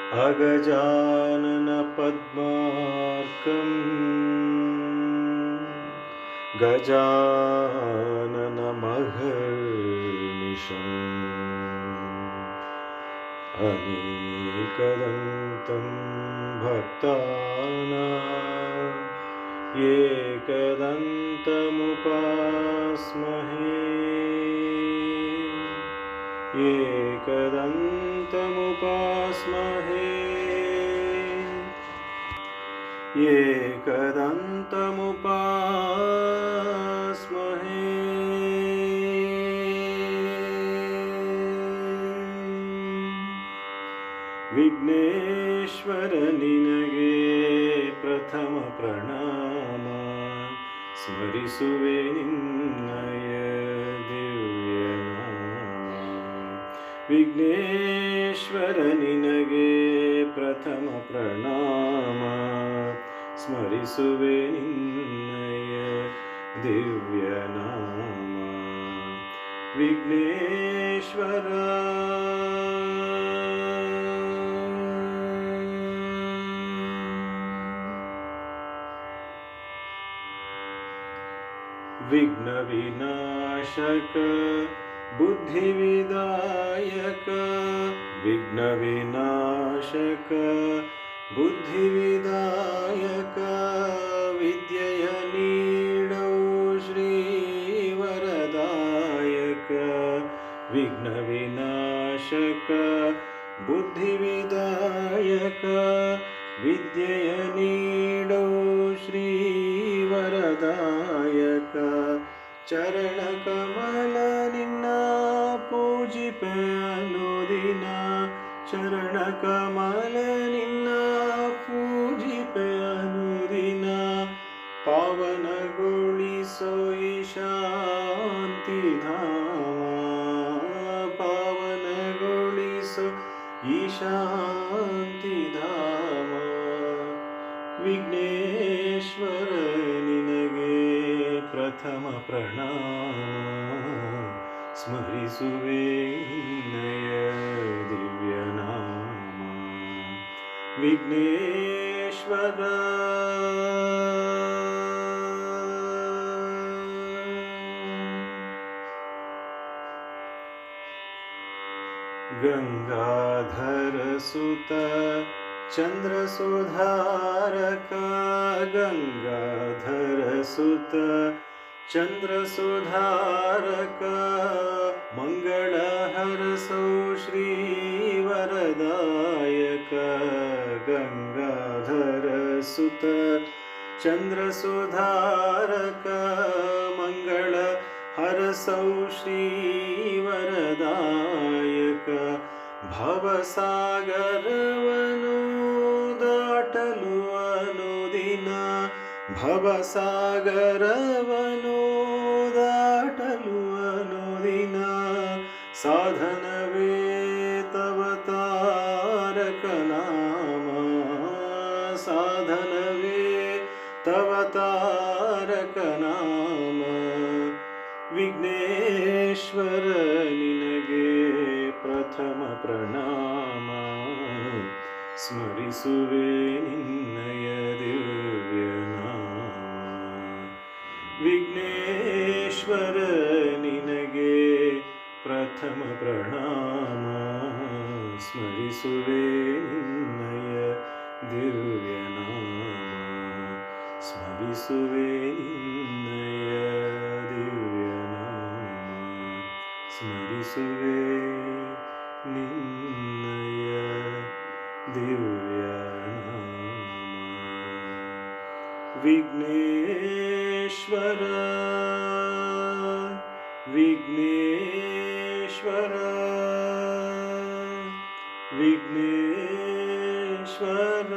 अगजानन पद्मार्कं गजानन महर्निशम् अनेकदन्तं भक्तानां एकदन्तमुपास्महे एकदन्तमुपास्महे एकदन्तमुपास्महे विघ्नेश्वर निनगे प्रथम प्रणाम स्मरिसुवे निन्नय दिव्य नाम विघ्नेश्वर निनगे प्रथम प्रणाम स्मरिसुवे निन्नय दिव्य नाम विघ्नेश्वर विघ्न विनाशक बुद्धि विदायक विघ्न विनाशक बुद्धि विदायक विद्यय नीडौ श्री वरदायक विघ्न विनाशक बुद्धि विदायक विद्यय नीडौ श्री वरदायक चरण कमल निन्न पूजिपे अनुदिन चरण कमल निन्न पूजिपे अनुदिन पावनಗೊಳಿಸೋ ಈ ಶಾಂತಿ ಧಾಮ ಪಾವನಗೊಳಿಸೋ ಈ ಶಾಂತಿ ಧಾಮ विघ्नेश्वर निनगे प्रथम प्रणाम स्मरिसुवे निन्नय दिव्य नाम विघ्नेश्वर गंगाधर सुत चंद्र सुधारक गंगाधर सुत चंद्र सुधारक मंगल हरसो श्री वरदायक गंगाधर सुत चंद्र सुधारक मंगल हरसो श्री वरदायक भवसागरवनु ದಾಟಲು ಅನುದಿನ ಭವಸಾಗರವನು ದಾಟಲು ಅನುದಿನ ಸಾಧನವೇ ತವ ತಾರಕ ನಾಮ ಸಾಧನವೇ ತವ ತಾರಕ ನಾಮ ವಿಘ್ನೇಶ್ವರ ನಿನಗೆ ಪ್ರಥಮ ಪ್ರಣಾಮ ಸ್ಮರಿಸುವೆ ನಿನ್ನಯ ದಿವ್ಯ ನಾಮ ವಿಘ್ನೇಶ್ವರ ನಿನಗೆ ಪ್ರಥಮ ಪ್ರಣಾಮ ಸ್ಮರಿಸುವೆ ನಿನ್ನಯ ದಿವ್ಯ ನಾಮ ಸ್ಮರಿಸುವೆ ನಿನ್ನಯ ದಿವ್ಯ ನಾಮ ಸ್ಮರಿಸುವೆ ನಿನ್ನಯ ದಿವ್ಯ ನಾಮ ವಿಘ್ನೇಶ್ವರ ವಿಘ್ನೇಶ್ವರ ವಿಘ್ನೇಶ್ವರ